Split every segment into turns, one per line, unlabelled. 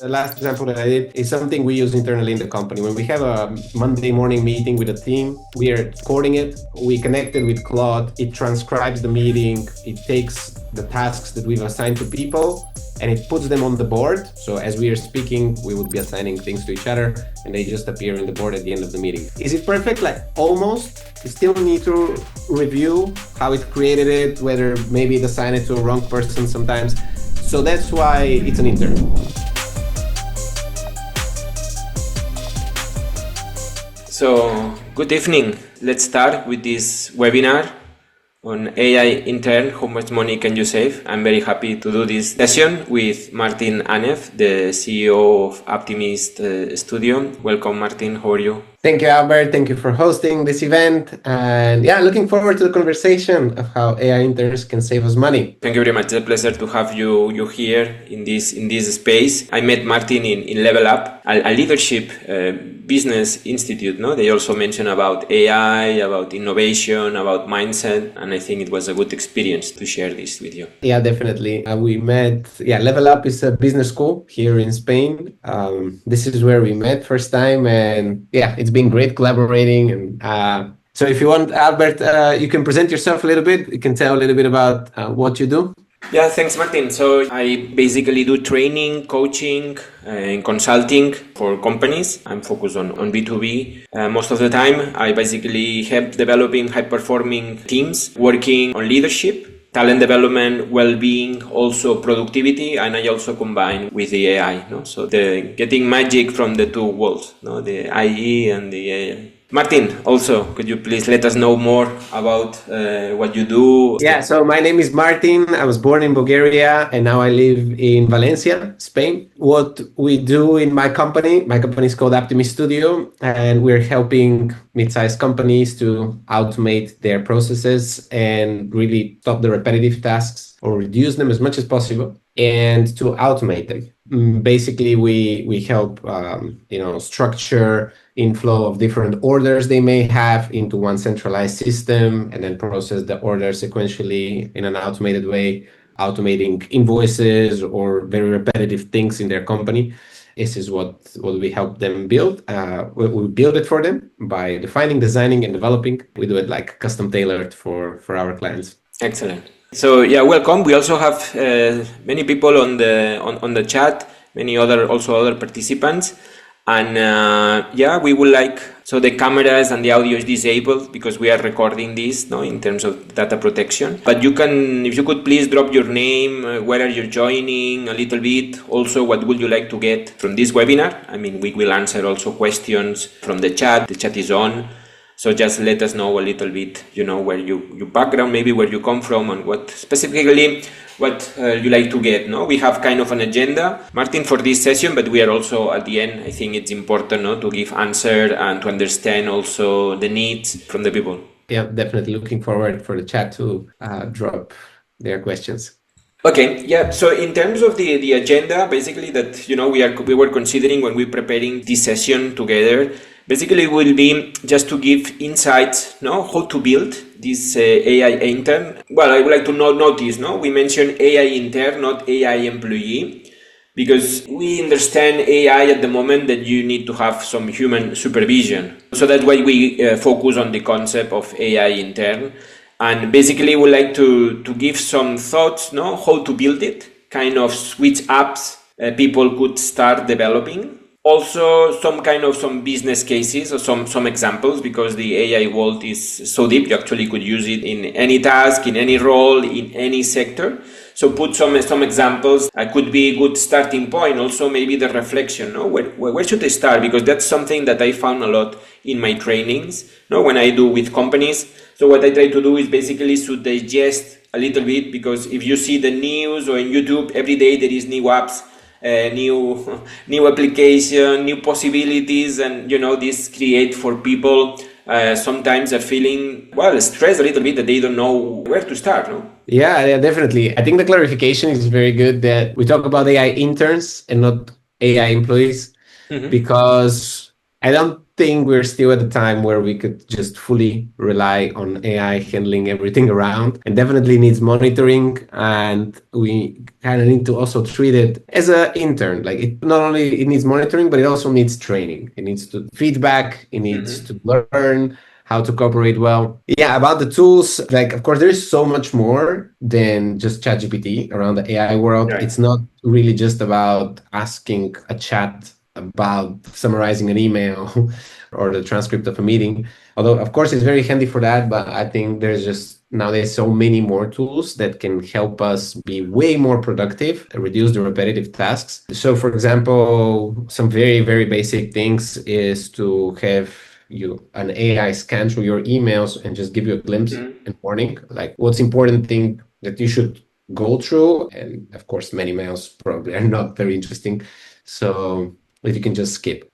The last example that I did is something we use internally in the company. When we have a Monday morning meeting with a team, we are recording it. We connected with Claude. It transcribes the meeting. It takes the tasks that we've assigned to people and it puts them on the board. So as we are speaking, we would be assigning things to each other and they just appear in the board at the end of the meeting. Is it perfect? Like almost. You still need to review how it created it, whether maybe it assigned it to a wrong person sometimes. So that's why it's an intern.
So, good evening. Let's start with this webinar on AI intern, how much money can you save? I'm very happy to do this session with Martin Anev, the CEO of Optimist Studio. Welcome, Martin. How are you?
Thank you, Albert. Thank you for hosting this event. And yeah, looking forward to the conversation of how AI interns can save us money.
Thank you very much. It's a pleasure to have you here in this space. I met Martin in Level Up, a leadership business institute. No, they also mentioned about AI, about innovation, about mindset, and I think it was a good experience to share this with you.
Yeah, definitely. We met. Yeah, Level Up is a business school here in Spain. This is where we met first time, and yeah, it's been great collaborating. And so, if you want, Albert, you can present yourself a little bit. You can tell a little bit about what you do.
Yeah, thanks, Martin. So I basically do training, coaching, and consulting for companies. I'm focused on B2B. Most of the time, I basically help developing high-performing teams, working on leadership, talent development, well-being, also productivity, and I also combine with the AI. No? So the getting magic from the two worlds, no? The IE and the AI. Martin, also, could you please let us know more about what you do?
Yeah, so my name is Martin. I was born in Bulgaria and now I live in Valencia, Spain. What we do in my company is called Optimist Studio, and we're helping mid-sized companies to automate their processes and really stop the repetitive tasks or reduce them as much as possible and to automate them. Basically, we help structure inflow of different orders they may have into one centralized system and then process the orders sequentially in an automated way, automating invoices or very repetitive things in their company. This is what we help them build. We build it for them by defining, designing, and developing. We do it like custom tailored for our clients.
Excellent. So yeah, welcome. We also have many people on the chat, many other participants. And we would like, so the cameras and the audio is disabled because we are recording this, no, in terms of data protection. But you can, if you could please drop your name, where are you joining, a little bit. Also, what would you like to get from this webinar? I mean, we will answer also questions from the chat. The chat is on. So just let us know a little bit, where your background, maybe where you come from and what specifically what you like to get. No, we have kind of an agenda, Martin, for this session, but we are also at the end. I think it's important, to give answer and to understand also the needs from the people.
Yeah, definitely looking forward for the chat to drop their questions.
Okay, yeah. So in terms of the agenda, basically that we were considering when we were preparing this session together. Basically, it will be just to give insights, how to build this AI intern. Well, I would like to notice, we mentioned AI intern, not AI employee, because we understand AI at the moment that you need to have some human supervision. So that's why we focus on the concept of AI intern. And basically, we would like to give some thoughts, how to build it, kind of which apps people could start developing. Also, some business cases or some examples, because the AI world is so deep, you actually could use it in any task, in any role, in any sector. So put some examples. Could be a good starting point. Also, maybe the reflection. Where should I start? Because that's something that I found a lot in my trainings. When I do with companies. So what I try to do is basically to digest a little bit, because if you see the news or in YouTube, every day there is new apps. New application, new possibilities, and this create for people sometimes a feeling, stressed a little bit that they don't know where to start. No?
Yeah, definitely. I think the clarification is very good that we talk about AI interns and not AI employees, because I don't think we're still at the time where we could just fully rely on AI handling everything around, and definitely needs monitoring. And we kind of need to also treat it as an intern. Like it not only it needs monitoring, but it also needs training. It needs to feedback. It needs to learn how to cooperate well. Yeah, about the tools, like of course, there is so much more than just ChatGPT around the AI world.
Right.
It's not really just about asking a chat about summarizing an email or the transcript of a meeting. Although, of course, it's very handy for that, but I think there's just nowadays so many more tools that can help us be way more productive and reduce the repetitive tasks. So, for example, some very, very basic things is to have an AI scan through your emails and just give you a glimpse and warning, like what's important thing that you should go through. And of course, many mails probably are not very interesting. So if you can just skip.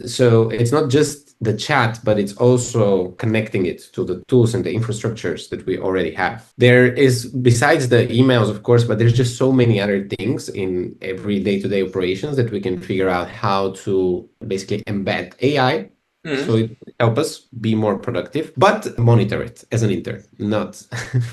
So it's not just the chat, but it's also connecting it to the tools and the infrastructures that we already have. There is, besides the emails, of course, but there's just so many other things in every day-to-day operations that we can figure out how to basically embed AI. So it will help us be more productive, but monitor it as an intern, not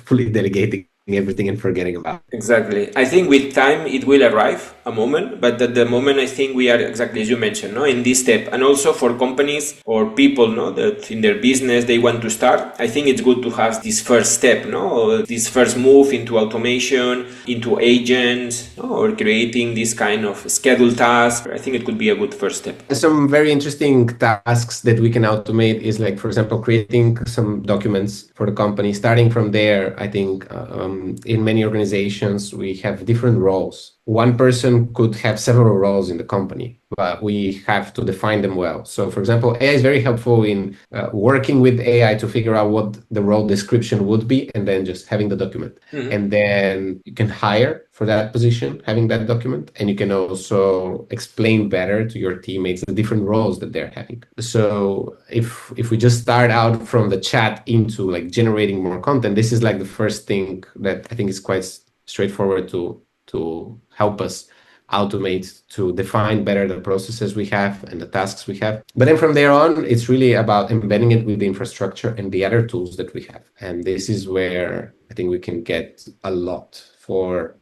fully delegating everything and forgetting about it.
Exactly. I think with time it will arrive a moment, but at the moment I think we are exactly as you mentioned, no, in this step. And also for companies or people, no, that in their business they want to start, I think it's good to have this first step, no, or this first move into automation, into agents, no, or creating this kind of scheduled task. I think it could be a good first step.
Some very interesting tasks that we can automate is like, for example, creating some documents for the company. Starting from there, I think in many organizations, we have different roles. One person could have several roles in the company, but we have to define them well. So, for example, AI is very helpful in working with AI to figure out what the role description would be, and then just having the document. And then you can hire for that position, having that document, and you can also explain better to your teammates the different roles that they're having. So if we just start out from the chat into like generating more content, this is like the first thing that I think is quite straightforward to help us automate, to define better the processes we have and the tasks we have. But then from there on, it's really about embedding it with the infrastructure and the other tools that we have. And this is where I think we can get a lot for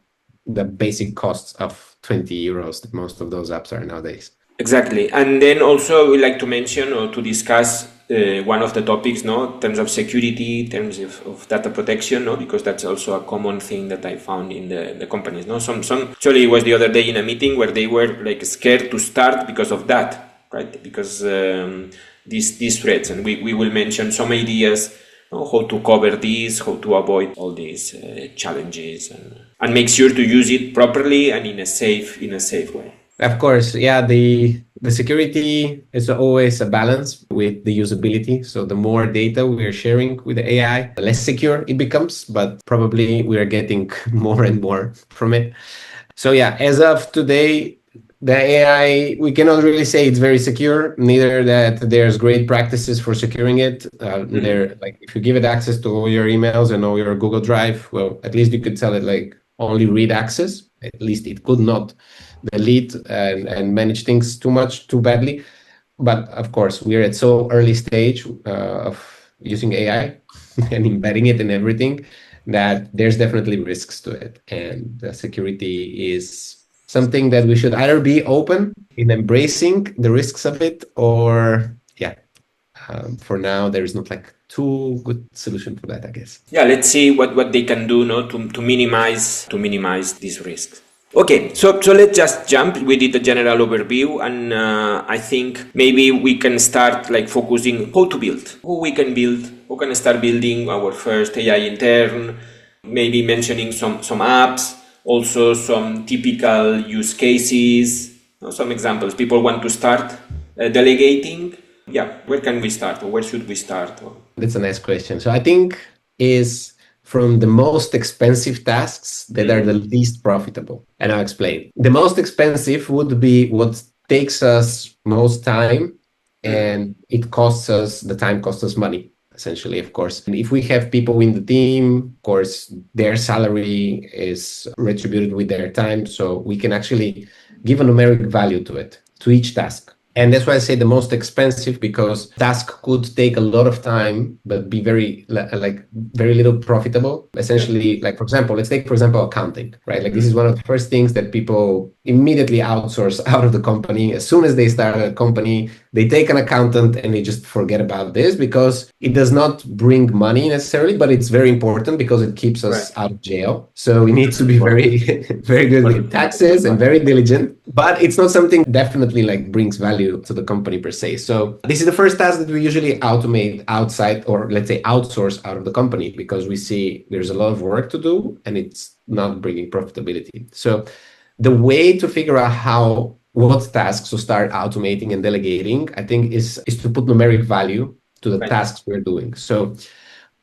the basic costs of 20 euros that most of those apps are nowadays.
Exactly. And then also we like to mention or to discuss one of the topics, no, in terms of security, in terms of data protection, no, because that's also a common thing that I found in the companies, no. Some actually it was the other day in a meeting where they were like scared to start because of that, right? Because these threats, and we will mention some ideas, no, how to cover this, how to avoid all these challenges, and make sure to use it properly and in a safe way.
Of course, yeah, the security is always a balance with the usability. So the more data we are sharing with the AI, the less secure it becomes, but probably we are getting more and more from it. So yeah, as of today, the AI, we cannot really say it's very secure, neither that there's great practices for securing it. There, like if you give it access to all your emails and all your Google Drive, well, at least you could tell it like only read access. At least it could not delete and manage things too badly. But of course, we're at so early stage of using AI and embedding it in everything that there's definitely risks to it. And the security is something that we should either be open in embracing the risks of it, or for now there is not like too good solution for that, I guess.
Yeah, let's see what they can do, no, to minimize these risks. Okay, so let's just jump. We did a general overview, and I think maybe we can start like focusing how to build, how we can build, how can start building our first AI intern. Maybe mentioning some apps, also some typical use cases, some examples. People want to start delegating. Yeah, where can we start, or where should we start?
That's a nice question. So I think is from the most expensive tasks that are the least profitable. And I'll explain. The most expensive would be what takes us most time, and the time costs us money, essentially, of course. And if we have people in the team, of course, their salary is retributed with their time. So we can actually give a numeric value to it, to each task. And that's why I say the most expensive, because task could take a lot of time, but be very like very little profitable.
Yeah.
Essentially, like for example, let's take for example accounting, right? Like this is
Mm.
one of the first things that people immediately outsource out of the company. As soon as they start a company, they take an accountant and they just forget about this because it does not bring money necessarily, but it's very important because it keeps
Right.
us out of jail. So we need to be
Important.
very, very good with
Important.
taxes and very diligent, but it's not something definitely like brings value to the company per se. So this is the first task that we usually automate outside, or let's say outsource out of the company, because we see there's a lot of work to do and it's not bringing profitability. So the way to figure out what tasks to start automating and delegating, I think is to put numeric value to the
Right.
tasks we're doing. So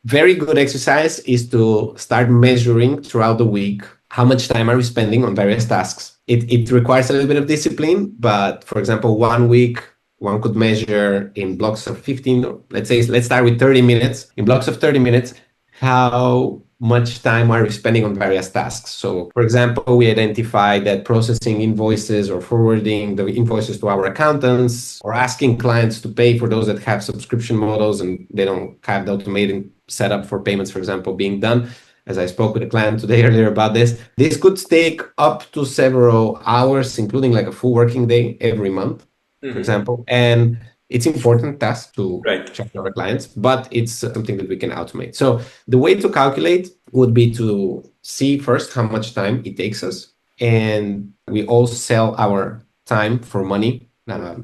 very good exercise is to start measuring throughout the week how much time are we spending on various tasks. It requires a little bit of discipline, but for example, one week one could measure in blocks of 15, or let's start with 30 minutes. In blocks of 30 minutes, how much time are we spending on various tasks? So, for example, we identify that processing invoices or forwarding the invoices to our accountants, or asking clients to pay for those that have subscription models and they don't have the automated setup for payments, for example, being done. As I spoke with a client today earlier about this, this could take up to several hours, including like a full working day every month, for
Mm-hmm.
example. And it's important task to
Right.
check our clients, but it's something that we can automate. So the way to calculate would be to see first how much time it takes us. And we all sell our time for money.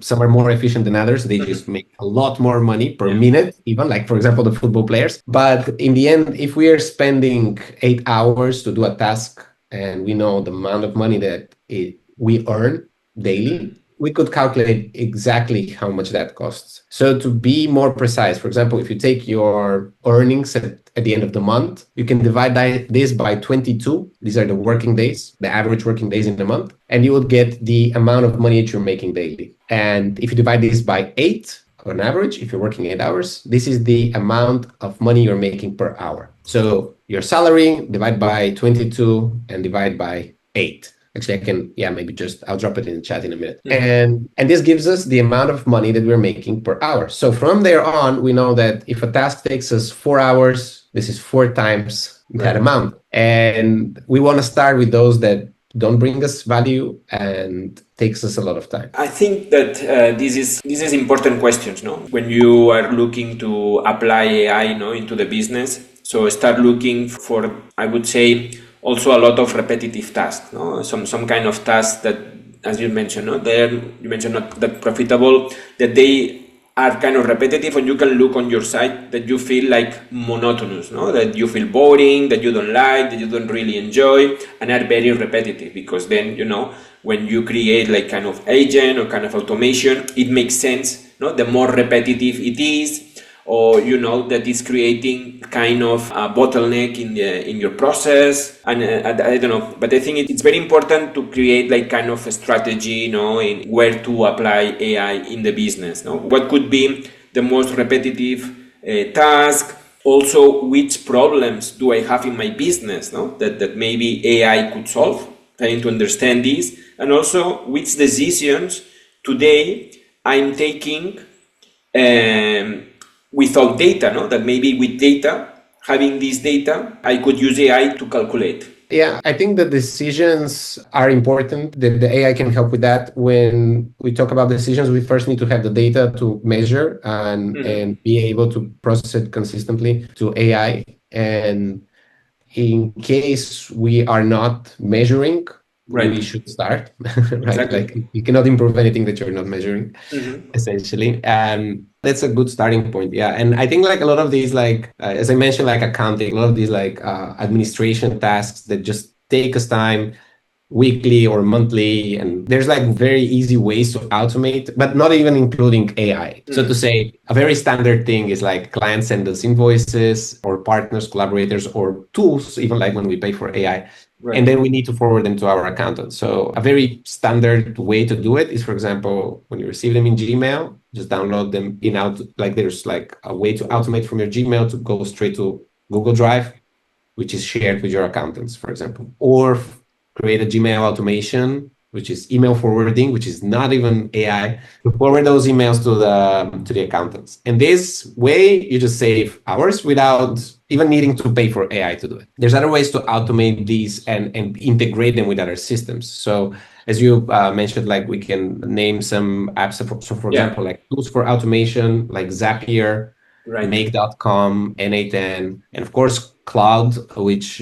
Some are more efficient than others. They just make a lot more money per
Yeah.
minute, even like, for example, the football players. But in the end, if we are spending 8 hours to do a task and we know the amount of money that we earn daily, we could calculate exactly how much that costs. So to be more precise, for example, if you take your earnings at the end of the month, you can divide this by 22. These are the working days, the average working days in the month, and you would get the amount of money that you're making daily. And if you divide this by 8, on average, if you're working 8 hours, this is the amount of money you're making per hour. So your salary divide by 22 and divide by 8. Actually, I can, yeah, maybe just I'll drop it in the chat in a minute. And this gives us the amount of money that we're making per hour. So from there on, we know that if a task takes us 4 hours, this is 4 times that
Right.
amount. And we want to start with those that don't bring us value and takes us a lot of time.
I think that this is important questions, no? When you are looking to apply AI, no, into the business, so start looking for, I would say, also a lot of repetitive tasks, no? Some kind of tasks that, as you mentioned, no, you mentioned not that profitable, that they are kind of repetitive, and you can look on your site that you feel like monotonous, no? That you feel boring, that you don't like, that you don't really enjoy, and are very repetitive, because then, when you create like kind of agent or kind of automation, it makes sense, no? The more repetitive it is, or that is creating kind of a bottleneck in your process, and I don't know, but I think it's very important to create like kind of a strategy, in where to apply AI in the business, what could be the most repetitive task, also which problems do I have in my business, that maybe AI could solve, trying to understand this, and also which decisions today I'm taking without data, that maybe with data, having this data, I could use AI to calculate.
Yeah, I think the decisions are important. The AI can help with that. When we talk about decisions, we first need to have the data to measure and be able to process it consistently to AI. And in case we are not measuring, we
Right.
should start, right?
Exactly.
Like you cannot improve anything that you're not measuring, essentially. And that's a good starting point. Yeah. And I think like a lot of these, like, as I mentioned, like accounting, a lot of these like administration tasks that just take us time weekly or monthly. And there's like very easy ways to automate, but not even including AI. So to say, a very standard thing is like clients send us invoices, or partners, collaborators, or tools, even like when we pay for AI.
Right.
And then we need to forward them to our accountant. So a very standard way to do it is, for example, when you receive them in Gmail, just download them in out. Like there's like a way to automate from your Gmail to go straight to Google Drive, which is shared with your accountants, for example, or create a Gmail automation which is email forwarding, which is not even AI, to forward those emails to the accountants. And this way, you just save hours without even needing to pay for AI to do it. There's other ways to automate these and integrate them with other systems. So as you mentioned, like we can name some apps. So for example, like tools for automation, like Zapier, make.com, N8N, and of course, Cloud, which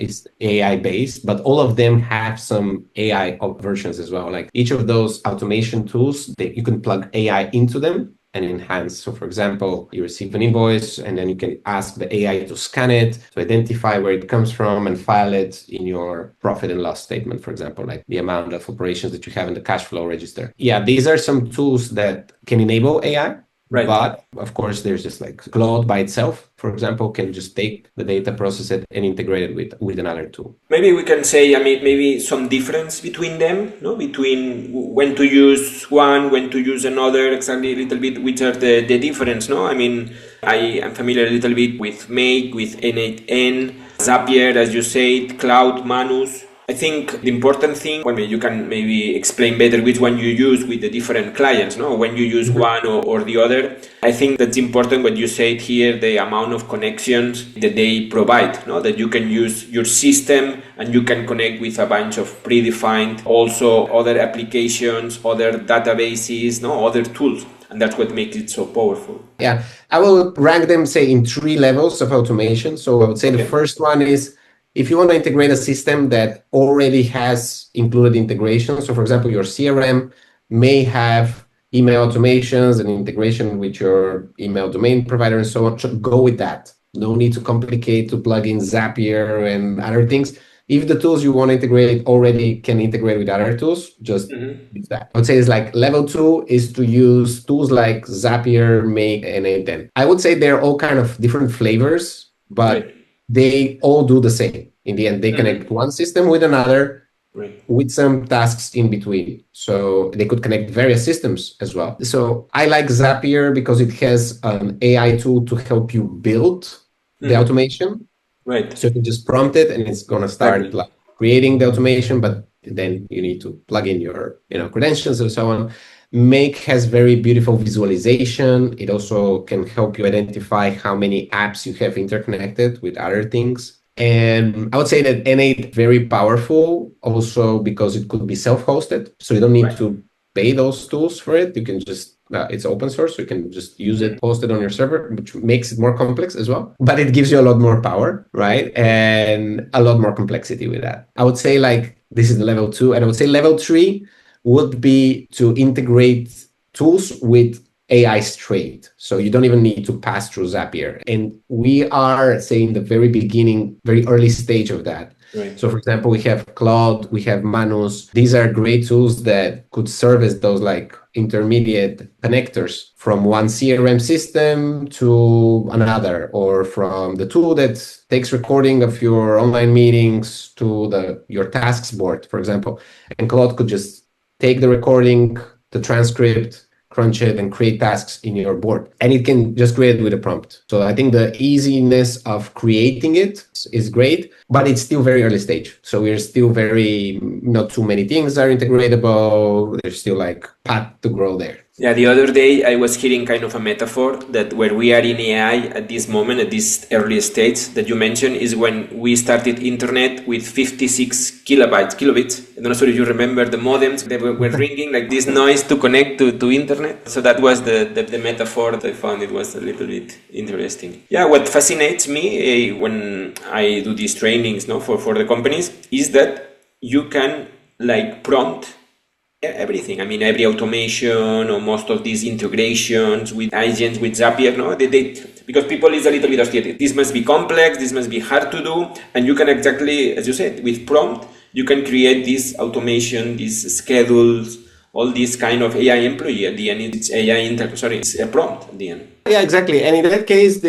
is AI based, but all of them have some AI versions as well. Like each of those automation tools, you can plug AI into them and enhance. So for example, you receive an invoice and then you can ask the AI to scan it, to identify where it comes from and file it in your profit and loss statement, for example, like the amount of operations that you have in the cash flow register. Yeah, these are some tools that can enable AI. Right. But of course, there's just like Cloud by itself, for example, can just take the data, process it, and integrate it with another tool.
Maybe we can say, I mean, maybe some difference between them, no? Between when to use one, when to use another, exactly a little bit, which are the difference, no? I mean, I am familiar a little bit with Make, with N8N, Zapier, as you said, Cloud, Manus. I think the important thing, well, you can maybe explain better which one you use with the different clients, no? When you use one or the other. I think that's important what you said here, the amount of connections that they provide, no? That you can use your system and you can connect with a bunch of predefined, also other applications, other databases, no? Other tools. And that's what makes it so powerful.
Yeah, I will rank them, say, in 3 levels of automation. So I would say the first one is, if you want to integrate a system that already has included integration, so for example, your CRM may have email automations and integration with your email domain provider and so on, go with that. No need to complicate to plug in Zapier and other things. If the tools you want to integrate already can integrate with other tools, just use that. I would say it's like level 2 is to use tools like Zapier, Make, and N8N. I would say they're all kind of different flavors, but they all do the same. In the end, they connect one system with another with some tasks in between. So they could connect various systems as well. So I like Zapier because it has an AI tool to help you build the automation.
Right.
So you can just prompt it and it's going to start like creating the automation, but then you need to plug in your credentials and so on. Make has very beautiful visualization. It also can help you identify how many apps you have interconnected with other things. And I would say that N8 very powerful also because it could be self-hosted. So you don't need to pay those tools for it. You can just, it's open source. So you can just use it, host it on your server, which makes it more complex as well. But it gives you a lot more power, right? And a lot more complexity with that. I would say like this is the level 2. And I would say level 3 would be to integrate tools with AI straight. So you don't even need to pass through Zapier. And we are, say, in the very beginning, very early stage of that. Right. So for example, we have Cloud, we have Manus. These are great tools that could serve as those like intermediate connectors from one CRM system to another, or from the tool that takes recording of your online meetings to your tasks board, for example. And Cloud could just take the recording, the transcript, crunch it, and create tasks in your board. And it can just create it with a prompt. So I think the easiness of creating it is great, but it's still very early stage. So we're still not too many things are integratable. There's still like path to grow there.
Yeah, the other day I was hearing kind of a metaphor that where we are in AI at this moment, at this early stage that you mentioned, is when we started internet with 56 kilobits. I don't know if you remember the modems. They were ringing like this noise to connect to internet. So that was the metaphor that I found it was a little bit interesting. Yeah, what fascinates me when I do these trainings for the companies is that you can like prompt everything. I mean, every automation or most of these integrations with agents, with Zapier, because people is a little bit of this must be complex, this must be hard to do, and you can exactly, as you said, with prompt, you can create this automation, these schedules, all these kind of AI employee. At the end, it's it's a prompt at the end.
Yeah, exactly. And in that case,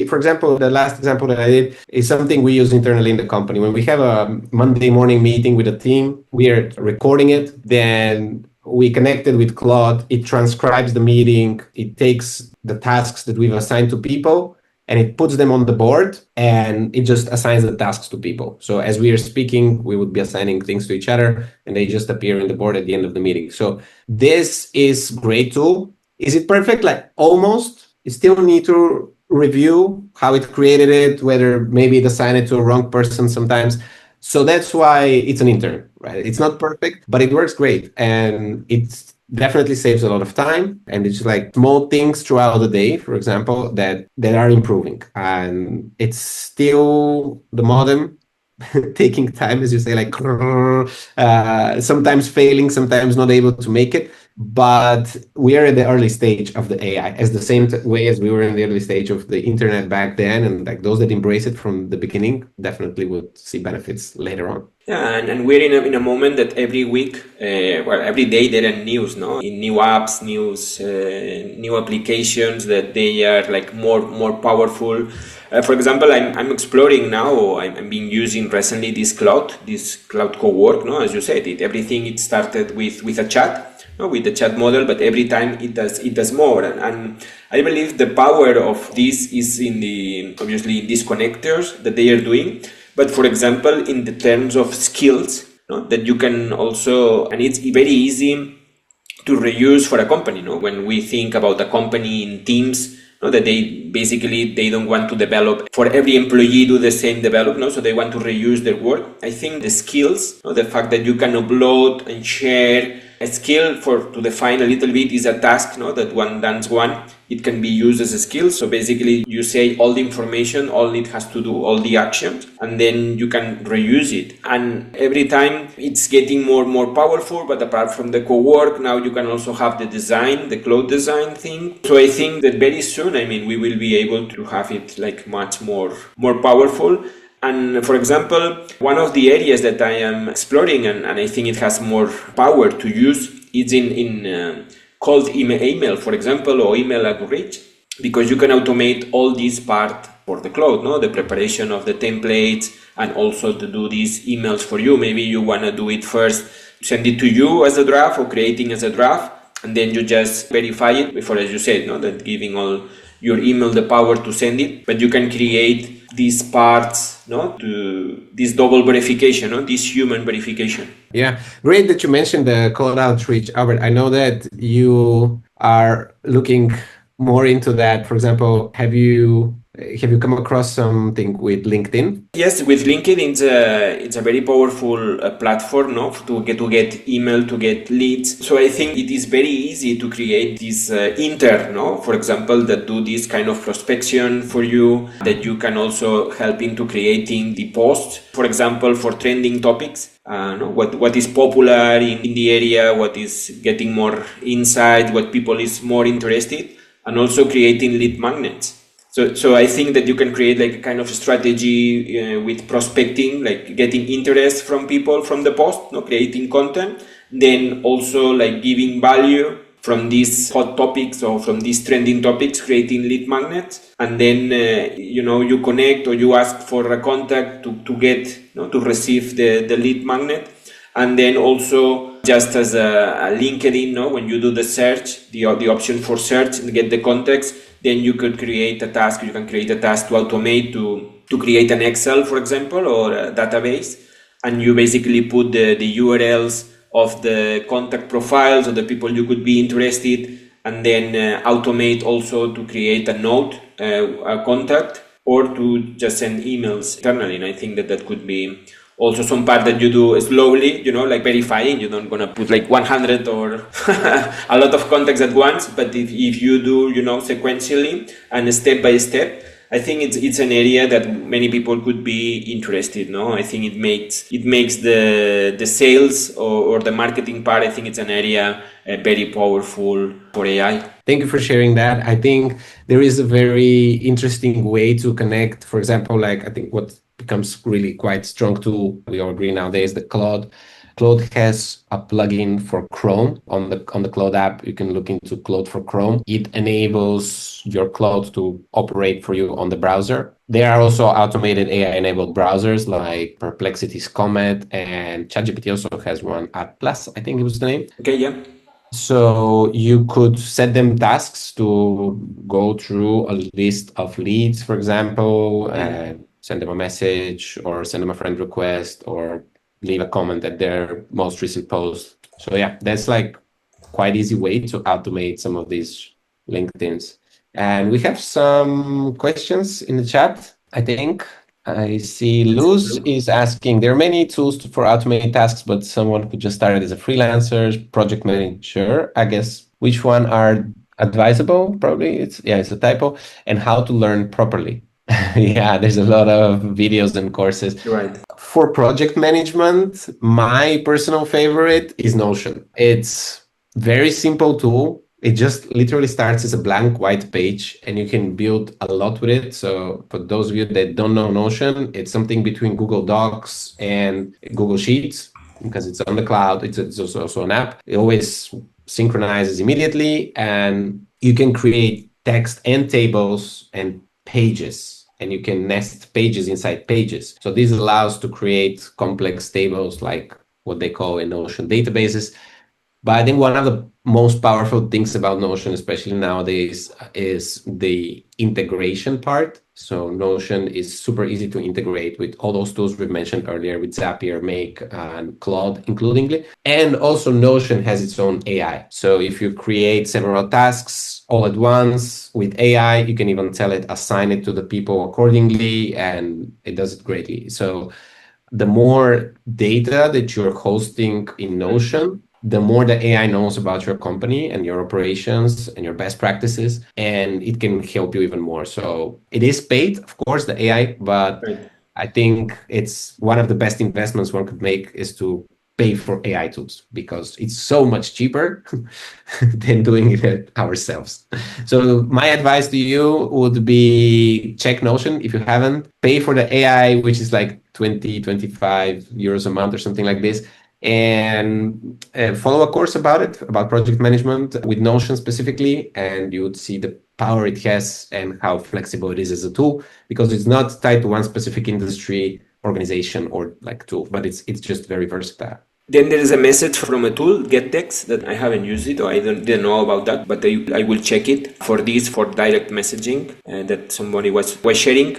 for example, the last example that I did is something we use internally in the company. When we have a Monday morning meeting with a team, we are recording it, then we connected with Claude. It transcribes the meeting. It takes the tasks that we've assigned to people and it puts them on the board and it just assigns the tasks to people. So as we are speaking, we would be assigning things to each other and they just appear in the board at the end of the meeting. So this is great tool. Is it perfect? Like almost. You still need to review how it created it, whether maybe it assigned it to a wrong person sometimes. So that's why it's an intern, right? It's not perfect, but it works great. And it's definitely saves a lot of time. And it's like small things throughout the day, for example, that are improving. And it's still the modem taking time, as you say, like sometimes failing, sometimes not able to make it. But we are in the early stage of the AI, as the same way as we were in the early stage of the internet back then. And like those that embrace it from the beginning definitely would see benefits later on.
Yeah, and we're in a moment that every week, every day there are news, no? In new apps, new applications that they are like more powerful. For example, I'm exploring now. I'm been using recently this cloud co-work. No, as you said, everything it started with a chat, no, with the chat model, but every time it does more. And I believe the power of this is obviously in these connectors that they are doing. But for example, in the terms of skills, no, that you can also, and it's very easy to reuse for a company. No, when we think about a company in teams, no, that they don't want to develop for every employee do the same develop, no, so they want to reuse their work. I think the skills, no, the fact that you can upload and share a skill to define a little bit is a task, no, that one done one. It can be used as a skill. So basically you say all the information, all it has to do, all the actions, and then you can reuse it. And every time it's getting more powerful, but apart from the co-work, now you can also have the cloud design thing. So I think that very soon, we will be able to have it like much more powerful. And for example, one of the areas that I am exploring, and I think it has more power to use, is in cold email, for example, or email outreach, because you can automate all this part for the cloud, no? The preparation of the templates and also to do these emails for you. Maybe you want to do it first, send it to you as a draft or creating as a draft, and then you just verify it before, as you said, no? That giving all your email the power to send it, but you can create these parts, no, to this double verification, no, this human verification.
Yeah, great that you mentioned the code outreach, Albert. I know that you are looking more into that. For example, have you come across something with LinkedIn?
Yes, with LinkedIn, it's a very powerful platform, no, to get email, to get leads. So I think it is very easy to create this intern, no, for example, that do this kind of prospection for you, that you can also help into creating the posts, for example, for trending topics. No, what is popular in the area, what is getting more insight, what people is more interested, and also creating lead magnets. So I think that you can create like a kind of strategy with prospecting, like getting interest from people from the post, no, creating content, then also like giving value from these hot topics or from these trending topics, creating lead magnets, and then you connect or you ask for a contact to get, to receive the lead magnet, and then also just as a LinkedIn, no, when you do the search, the option for search and get the context, then you could create a task. You can create a task to automate to create an Excel, for example, or a database, and you basically put the URLs of the contact profiles of the people you could be interested, and then automate also to create a note, a contact, or to just send emails internally. And I think that could be also some part that you do slowly, like verifying. You're not gonna put like 100 or a lot of contacts at once, but if you do, sequentially and step by step, I think it's an area that many people could be interested. No, I think it makes the sales or the marketing part. I think it's an area very powerful for AI.
Thank you for sharing that. I think there is a very interesting way to connect. For example, like I think what becomes really quite strong too, we all agree nowadays, the Claude has a plugin for Chrome on the Claude app. You can look into Claude for Chrome. It enables your Claude to operate for you on the browser. There are also automated AI-enabled browsers like Perplexity's Comet, and ChatGPT also has one, Atlas, I think it was the name.
Okay, yeah.
So you could set them tasks to go through a list of leads, for example, and send them a message or send them a friend request or leave a comment at their most recent post. So yeah, that's like quite easy way to automate some of these LinkedIn's. And we have some questions in the chat, I think. I see Luz is asking, there are many tools for automating tasks, but someone could just start as a freelancer, project manager. I guess which one are advisable? Probably it's a typo. And how to learn properly. Yeah, there's a lot of videos and courses.
Right.
For project management, my personal favorite is Notion. It's very simple tool. It just literally starts as a blank white page and you can build a lot with it. So for those of you that don't know Notion, it's something between Google Docs and Google Sheets because it's on the cloud. It's also an app. It always synchronizes immediately and you can create text and tables and pages and you can nest pages inside pages. So this allows to create complex tables like what they call in Notion databases. But I think one of the most powerful things about Notion, especially nowadays, is the integration part. So Notion is super easy to integrate with all those tools we've mentioned earlier with Zapier, Make, and Claude, includingly. And also Notion has its own AI. So if you create several tasks all at once with AI, you can even tell it, assign it to the people accordingly, and it does it greatly. So the more data that you're hosting in Notion, the more the AI knows about your company and your operations and your best practices, and it can help you even more. So it is paid, of course, the AI, but
Right.
I think it's one of the best investments one could make is to pay for AI tools because it's so much cheaper than doing it ourselves. So my advice to you would be check Notion if you haven't. Pay for the AI, which is like 20, 25 euros a month or something like this. And follow a course about it, about project management with Notion specifically. And you would see the power it has and how flexible it is as a tool because it's not tied to one specific industry, organization, or like tool, but it's just very versatile.
Then there is a message from a tool, GetText, that I haven't used it or I didn't know about that, but I will check it for direct messaging that somebody was sharing.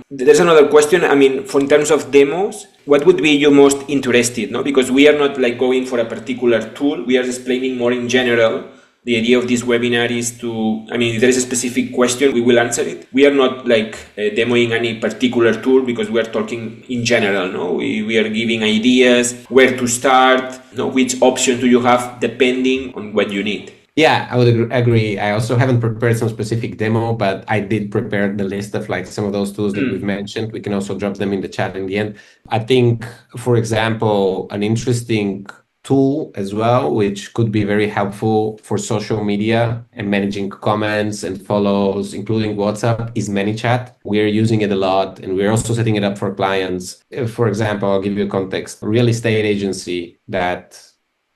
There's another question. I mean, in terms of demos, what would be you most interested? No, because we are not like going for a particular tool. We are explaining more in general. The idea of this webinar is to, I mean, if there is a specific question, we will answer it. We are not like demoing any particular tool because we are talking in general, no? We are giving ideas, where to start, no? Which option do you have depending on what you need.
Yeah, I would agree. I also haven't prepared some specific demo, but I did prepare the list of like some of those tools that we've mentioned. We can also drop them in the chat in the end. I think, for example, an interesting tool as well, which could be very helpful for social media and managing comments and follows, including WhatsApp, is ManyChat. We're using it a lot and we're also setting it up for clients. For example, I'll give you a context. A real estate agency that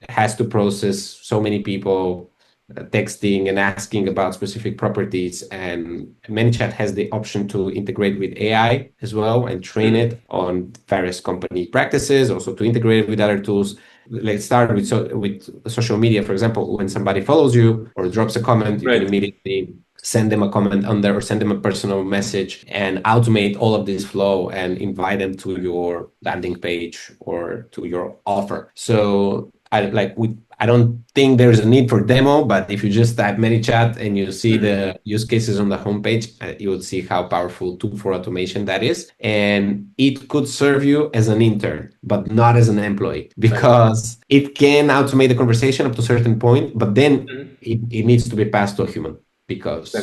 has to process so many people texting and asking about specific properties, and ManyChat has the option to integrate with AI as well and train it on various company practices, also to integrate it with other tools. Let's start with social media. For example, when somebody follows you or drops a comment, you can immediately send them a comment under or send them a personal message and automate all of this flow and invite them to your landing page or to your offer. So I don't think there's a need for demo, but if you just type ManyChat and you see the use cases on the homepage, you will see how powerful tool for automation that is. And it could serve you as an intern, but not as an employee, because it can automate the conversation up to a certain point, but then it needs to be passed to a human because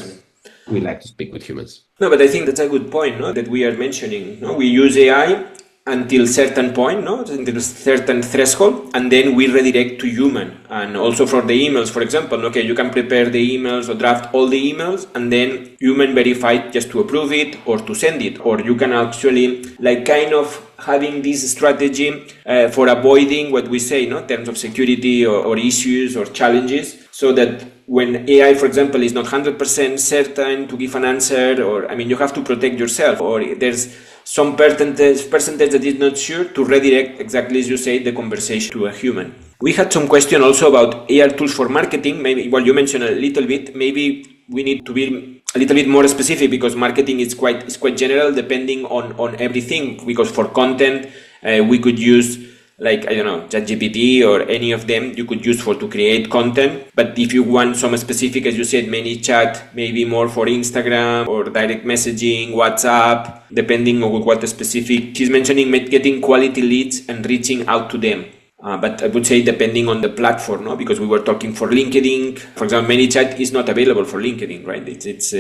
we like to speak with humans.
No, but I think that's a good point, no? That we are mentioning. No, we use AI until certain point, no, until certain threshold, and then we redirect to human. And also for the emails, for example, okay, you can prepare the emails or draft all the emails, and then human verify just to approve it or to send it. Or you can actually like kind of having this strategy for avoiding what we say, no, in terms of security or issues or challenges, so that when AI, for example, is not 100% certain to give an answer, or I mean, you have to protect yourself, or there's some percentage that is not sure, to redirect, exactly as you say, the conversation to a human. We had some question also about AR tools for marketing. Maybe, well, you mentioned a little bit. Maybe we need to be a little bit more specific because marketing is quite general, depending on everything. Because for content, we could use like, I don't know, ChatGPT or any of them you could use for to create content. But if you want some specific, as you said, ManyChat, maybe more for Instagram or direct messaging, WhatsApp, depending on what the specific. She's mentioning getting quality leads and reaching out to them. But I would say depending on the platform, no? Because we were talking for LinkedIn. For example, ManyChat is not available for LinkedIn, right? It's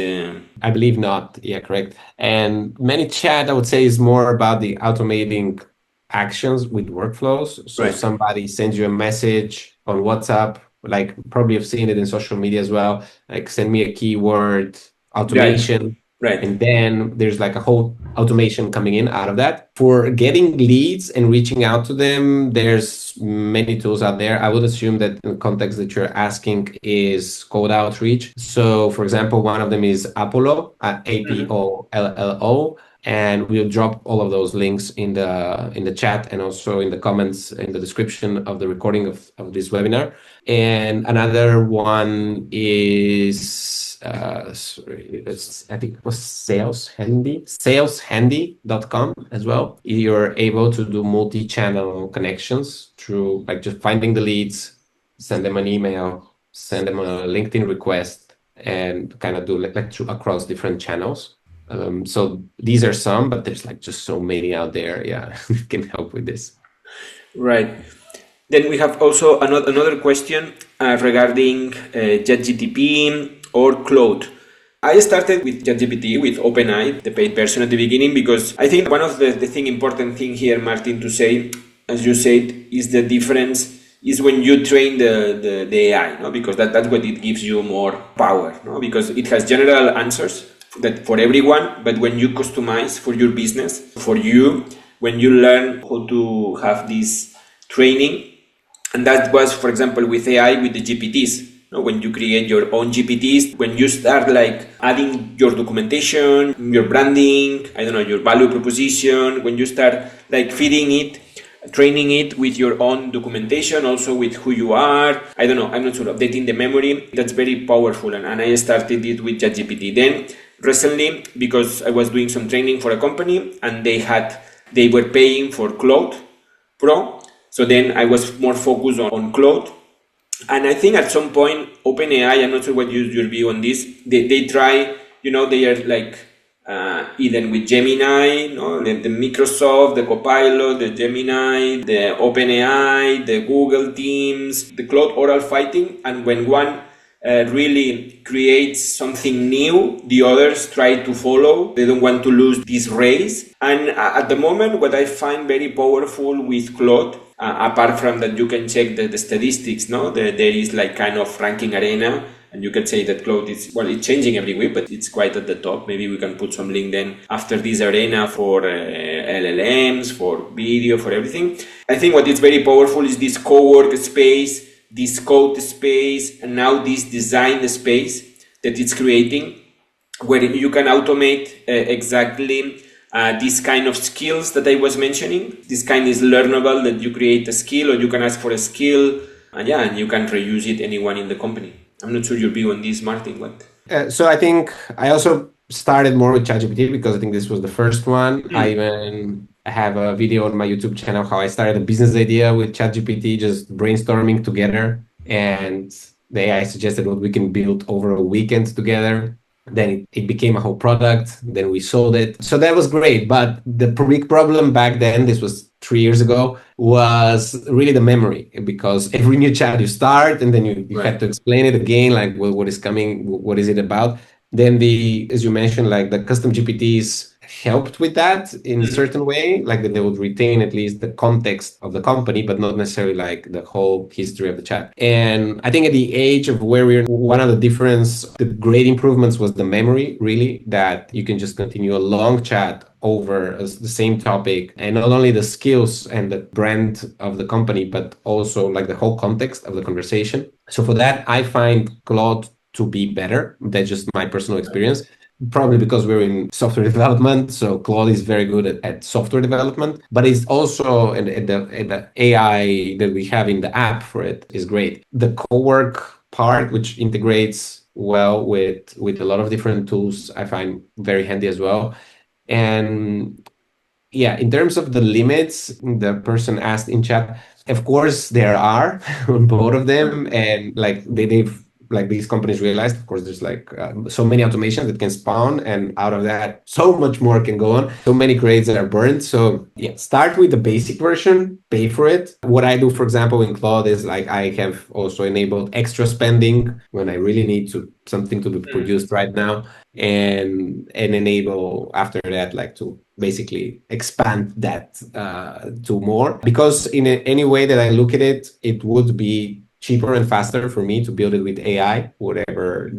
I believe not. Yeah, correct. And ManyChat, I would say, is more about the automating actions with workflows. So
right.
somebody sends you a message on WhatsApp, like probably you've seen it in social media as well, like send me a keyword automation.
Right.
And then there's like a whole automation coming in out of that. For getting leads and reaching out to them, there's many tools out there. I would assume that the context that you're asking is cold outreach. So for example, one of them is Apollo, Apollo. And we'll drop all of those links in the chat and also in the comments in the description of the recording of this webinar. And another one is sorry, I think it was saleshandy.com as well. You're able to do multi-channel connections through like just finding the leads, send them an email, send them a LinkedIn request, and kind of do like through across different channels. So these are some, but there's like just so many out there. Yeah, can help with this.
Right. Then we have also another question regarding ChatGPT or Claude. I started with ChatGPT, with OpenAI, the paid version at the beginning, because I think one of the important thing here, Martin, to say, as you said, is the difference is when you train the AI, no? Because that's what it gives you more power, no? Because it has general answers that for everyone, but when you customize for your business, for you, when you learn how to have this training, and that was, for example, with AI, with the GPTs. When you create your own GPTs, when you start like adding your documentation, your branding, I don't know, your value proposition, when you start like feeding it, training it with your own documentation, also with who you are, I don't know, I'm not sure, updating the memory, that's very powerful. And I started it with ChatGPT. Then recently, because I was doing some training for a company and they were paying for Claude Pro. So then I was more focused on Claude. And I think at some point, OpenAI, I'm not sure what your view on this, they try, they are like, either with Gemini, the Microsoft, the Copilot, the Gemini, the OpenAI, the Google Teams, the Claude oral fighting. And when one really creates something new, the others try to follow. They don't want to lose this race. And at the moment, what I find very powerful with Claude, apart from that you can check the statistics, there is like kind of ranking arena, and you can say that Claude is, well, it's changing every week, but it's quite at the top. Maybe we can put some link then after this arena for LLMs, for video, for everything. I think what is very powerful is this co-work space, this code space, and now this design space that it's creating, where you can automate exactly these kind of skills that I was mentioning. This kind is learnable, that you create a skill or you can ask for a skill, and you can reuse it anyone in the company. I'm not sure your view on this, Martin. What?
So I think I also started more with ChatGPT because I think this was the first one. I even have a video on my YouTube channel how I started a business idea with ChatGPT, just brainstorming together. And the AI suggested what we can build over a weekend together. Then it became a whole product. Then we sold it. So that was great. But the big problem back then, this was 3 years ago, was really the memory, because every new chat you start and then you
Right.
have to explain it again, like what is coming, what is it about. Then as you mentioned, like the custom GPTs helped with that in a certain way, like that they would retain at least the context of the company, but not necessarily like the whole history of the chat. And I think at the age of where we're, one of the great improvements was the memory, really, that you can just continue a long chat over the same topic, and not only the skills and the brand of the company, but also like the whole context of the conversation. So for that, I find Claude to be better. That's just my personal experience. probably because we're in software development. So Claude is very good at software development, but it's also and the AI that we have in the app for it is great. The co-work part, which integrates well with a lot of different tools, I find very handy as well. And yeah, in terms of the limits, the person asked in chat, of course there are on both of them, and like they've like these companies realized, of course, there's like so many automations that can spawn, and out of that, so much more can go on. So many grades that are burned. So yeah, start with the basic version, pay for it. What I do, for example, in Claude is like I have also enabled extra spending when I really need something to be produced right now, and enable after that like to basically expand that to more, because in any way that I look at it, it would be cheaper and faster for me to build it with AI, whatever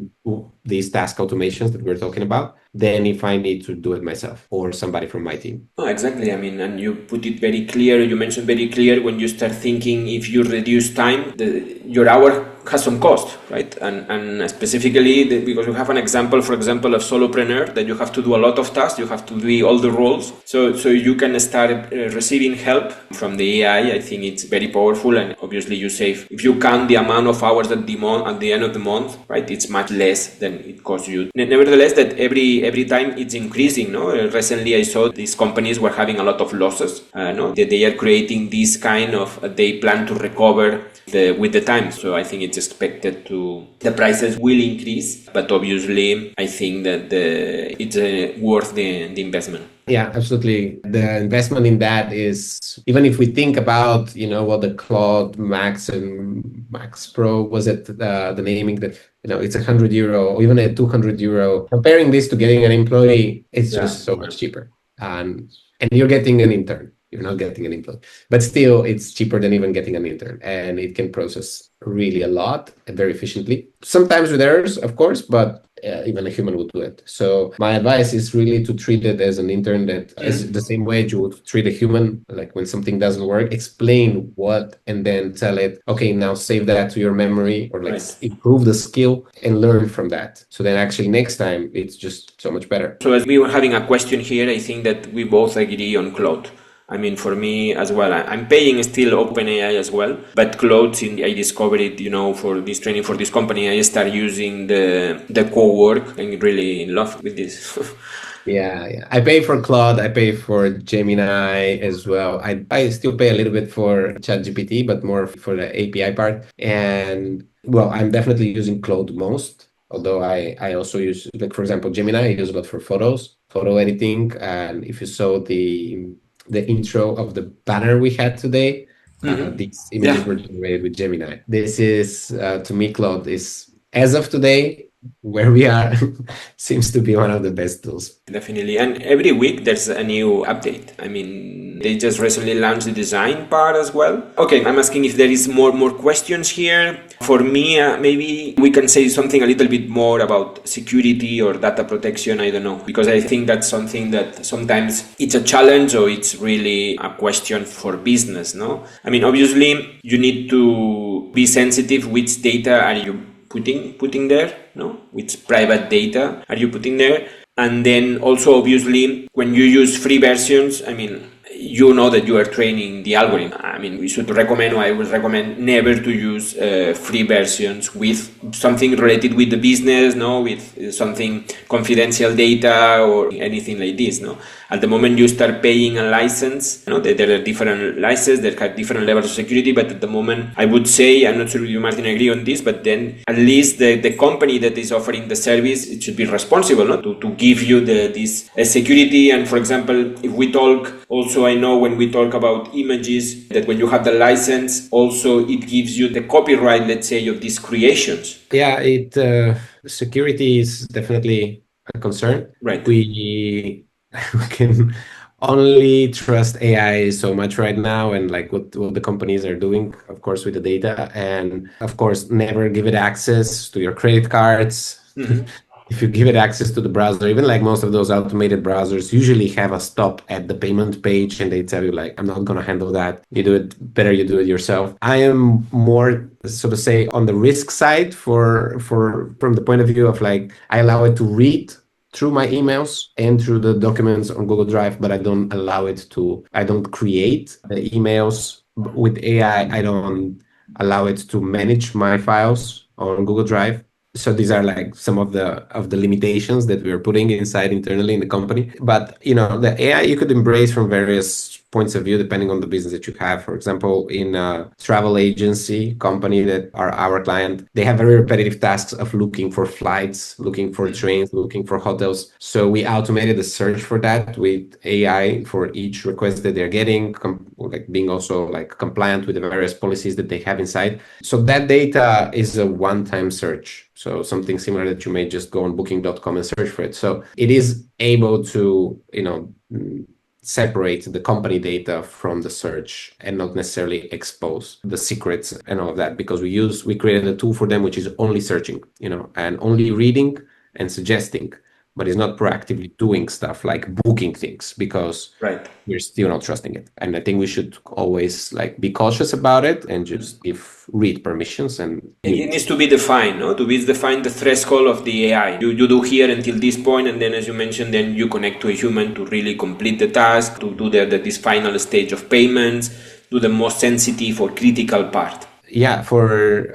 these task automations that we're talking about, than if I need to do it myself or somebody from my team.
Oh, exactly. I mean, and you put it very clear. You mentioned very clear when you start thinking if you reduce time, your hour has some cost, right? And specifically because you have an example, for example, of solopreneur that you have to do a lot of tasks, you have to do all the roles. So you can start receiving help from the AI. I think it's very powerful, and obviously you save. If you count the amount of hours at the end of the month, right? It's much less than it costs you. Nevertheless, that every time it's increasing. No, recently I saw these companies were having a lot of losses. No, that they are creating this kind of they plan to recover with the time. So I think it's expected the prices will increase, but obviously I think that it's worth the investment.
Yeah, absolutely. The investment in that is, even if we think about, what the Claude Max and Max Pro, was it the naming that, it's €100 or even a €200. Comparing this to getting an employee, it's just so much cheaper. And you're getting an intern. You're not getting an employee, but still it's cheaper than even getting an intern, and it can process really a lot and very efficiently. Sometimes with errors, of course, but even a human would do it. So my advice is really to treat it as an intern, that as the same way you would treat a human. Like when something doesn't work, explain what, and then tell it, okay, now save that to your memory, or like improve the skill and learn from that. So then actually next time it's just so much better.
So as we were having a question here, I think that we both agree on Claude. I mean, for me as well, I'm paying still OpenAI as well, but Claude, I discovered it, for this training for this company. I start using the co-work, and really in love with this.
Yeah. I pay for Claude. I pay for Gemini as well. I still pay a little bit for ChatGPT, but more for the API part. And well, I'm definitely using Claude most. Although I also use, like, for example, Gemini, I use a lot for photo editing. And if you saw the intro of the banner we had today, these images were generated with Gemini. This is, to me, Claude is, as of today, where we are, seems to be one of the best tools.
Definitely. And every week there's a new update. I mean, they just recently launched the design part as well. Okay, I'm asking if there is more questions here. For me, maybe we can say something a little bit more about security or data protection. I don't know, because I think that's something that sometimes it's a challenge, or it's really a question for business, no? I mean, obviously you need to be sensitive which data are you putting there, no? Which private data are you putting there? And then also, obviously, when you use free versions, I mean, you know that you are training the algorithm. I mean, I would recommend never to use free versions with something related with the business, no, with something confidential data or anything like this, no. At the moment you start paying a license, there are different licenses that have different levels of security, but at the moment, I would say, I'm not sure if you, Martin, agree on this, but then at least the company that is offering the service, it should be responsible, no, to give you this security. And for example, if we talk, also I know when we talk about images, that when you have the license, also it gives you the copyright, let's say, of these creations.
Yeah, security is definitely a concern.
Right.
We can only trust AI so much right now, and like what the companies are doing, of course, with the data, and of course, never give it access to your credit cards. If you give it access to the browser, even like most of those automated browsers usually have a stop at the payment page, and they tell you like, I'm not going to handle that. You do it better. You do it yourself. I am more, so to say, on the risk side from the point of view of like, I allow it to read through my emails and through the documents on Google Drive, but I don't create the emails with AI. I don't allow it to manage my files on Google Drive. So these are like some of the limitations that we are putting inside internally in the company. But the AI you could embrace from various points of view depending on the business that you have. For example, in a travel agency company that are our client, they have very repetitive tasks of looking for flights, looking for trains, looking for hotels. So we automated the search for that with AI for each request that they're getting, like being also like compliant with the various policies that they have inside. So that data is a one-time search. So something similar that you may just go on booking.com and search for it. So it is able to, separate the company data from the search and not necessarily expose the secrets and all of that, because we created a tool for them which is only searching, and only reading and suggesting, but it's not proactively doing stuff like booking things, because
Right.
we're still not trusting it. And I think we should always like be cautious about it and just read permissions and
It needs to be defined, no? To be defined the threshold of the AI. You do here until this point, and then as you mentioned, then you connect to a human to really complete the task, to do this final stage of payments, do the most sensitive or critical part.
Yeah,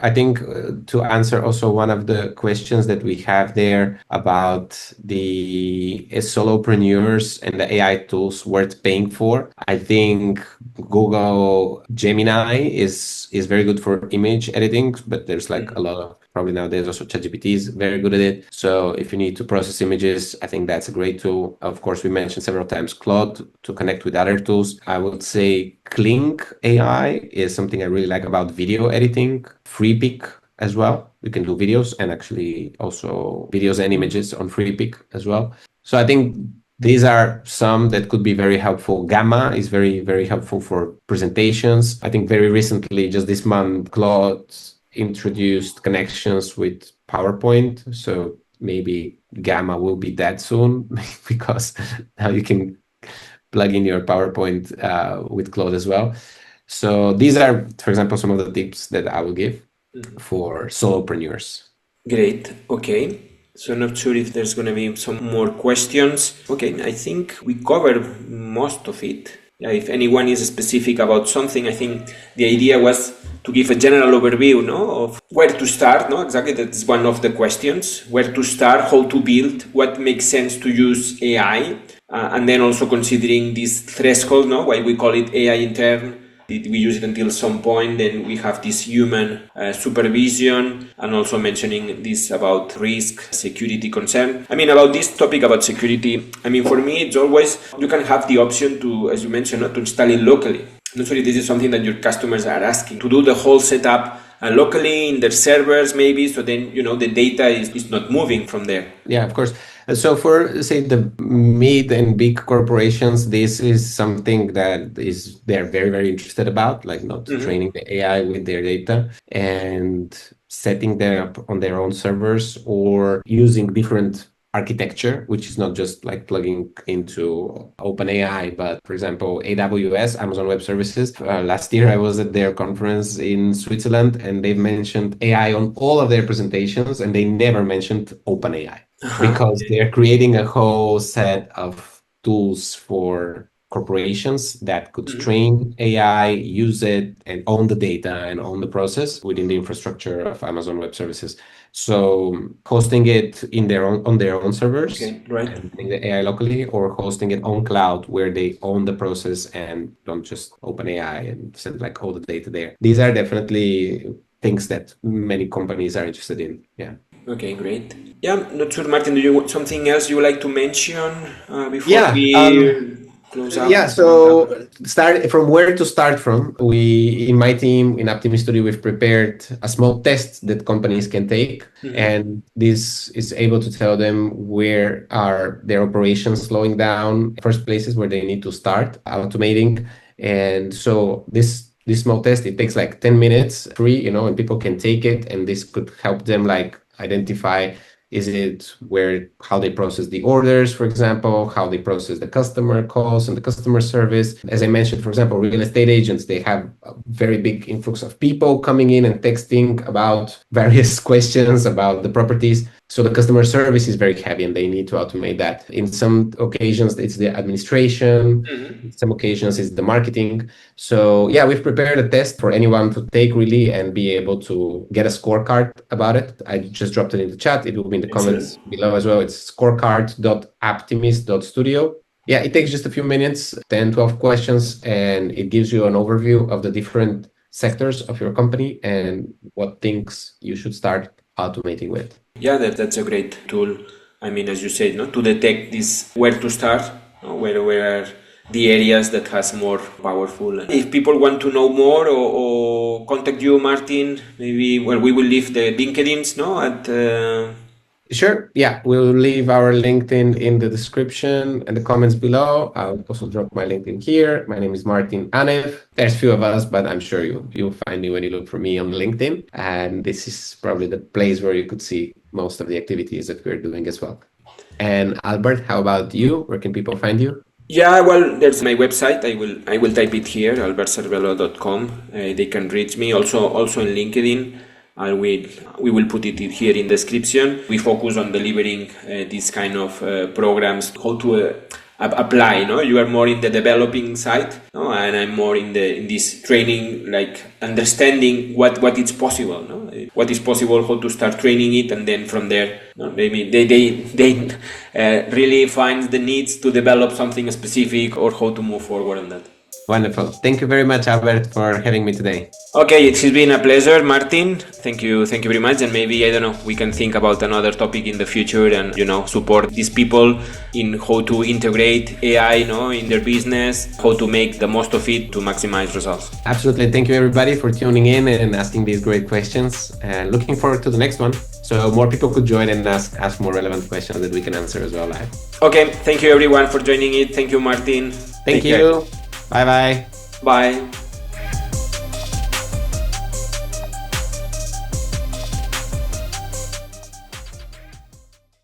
I think to answer also one of the questions that we have there about the solopreneurs and the AI tools worth paying for, I think Google Gemini is very good for image editing, but there's like a lot of, probably nowadays also ChatGPT is very good at it. So if you need to process images, I think that's a great tool. Of course, we mentioned several times Claude to connect with other tools. I would say Kling AI is something I really like about video editing. FreePic as well. You can do videos and actually also videos and images on FreePic as well. So I think these are some that could be very helpful. Gamma is very, very helpful for presentations. I think very recently, just this month, Claude introduced connections with PowerPoint. So maybe Gamma will be that soon because now you can plug in your PowerPoint with Claude as well. So these are, for example, some of the tips that I will give for solopreneurs.
Great. Okay. So not sure if there's going to be some more questions. Okay, I think we covered most of it. Yeah, if anyone is specific about something, I think the idea was to give a general overview, no, of where to start, no? Exactly, that's one of the questions. Where to start, how to build, what makes sense to use AI, and then also considering this threshold, no, why we call it AI intern. We use it until some point, then we have this human supervision, and also mentioning this about risk, security concern. I mean, about this topic about security, I mean, for me, it's always, you can have the option to, as you mentioned, to install it locally. Not sure if this is something that your customers are asking, to do the whole setup locally in their servers, maybe, so then, the data is not moving from there.
Yeah, of course. So for, say, the mid and big corporations, this is something that they're very, very interested about, like not training the AI with their data and setting them up on their own servers or using different architecture, which is not just like plugging into OpenAI, but for example, AWS, Amazon Web Services. Last year, I was at their conference in Switzerland, and they mentioned AI on all of their presentations, and they never mentioned OpenAI because they're creating a whole set of tools for corporations that could train AI, use it, and own the data and own the process within the infrastructure of Amazon Web Services. So hosting it on their own servers,
right,
and doing the AI locally, or hosting it on cloud where they own the process and don't just open AI and send like all the data there. These are definitely things that many companies are interested in. Yeah.
Okay, great. Yeah, not sure, Martin, do you want something else you would like to mention before we close out?
Yeah, so start from where to start from. We, in my team, in Optimus Studio, we've prepared a small test that companies can take. And this is able to tell them where are their operations slowing down, first places where they need to start automating. And so this small test, it takes like 10 minutes free, and people can take it. And this could help them like identify, is it how they process the orders, for example, how they process the customer calls and the customer service. As I mentioned, for example, real estate agents, they have a very big influx of people coming in and texting about various questions about the properties. So the customer service is very heavy and they need to automate that. In some occasions, it's the administration. In some occasions, it's the marketing. So yeah, we've prepared a test for anyone to take really and be able to get a scorecard about it. I just dropped it in the chat. It will be in the comments below as well. It's scorecard.aptimist.studio. Yeah, it takes just a few minutes, 10, 12 questions, and it gives you an overview of the different sectors of your company and what things you should start automating with.
Yeah, that's a great tool. I mean, as you said, no, to detect this, where to start, no, where are the areas that has more powerful. And if people want to know more or contact you, Martin, maybe we will leave the LinkedIn's, no, at.
Sure. Yeah, we'll leave our LinkedIn in the description and the comments below. I'll also drop my LinkedIn here. My name is Martin Anev. There's a few of us, but I'm sure you'll find me when you look for me on LinkedIn. And this is probably the place where you could see most of the activities that we're doing as well. And Albert, how about you? Where can people find you?
Yeah, well, there's my website. I will type it here, albertcervelló.com. They can reach me also in LinkedIn. We will put it here in the description. We focus on delivering these kind of programs, how to apply. No, you are more in the developing side, no, and I'm more in this training, like understanding what is possible. No, what is possible, how to start training it, and then from there, no, maybe they really find the needs to develop something specific or how to move forward on that.
Wonderful. Thank you very much, Albert, for having me today.
Okay, it has been a pleasure, Martin. Thank you very much. And maybe, I don't know, we can think about another topic in the future and, support these people in how to integrate AI, in their business, how to make the most of it to maximize results.
Absolutely. Thank you, everybody, for tuning in and asking these great questions. And looking forward to the next one. So more people could join and ask more relevant questions that we can answer as well live.
Okay. Thank you, everyone, for joining it. Thank you, Martin.
Thank you. Bye-bye.
Bye.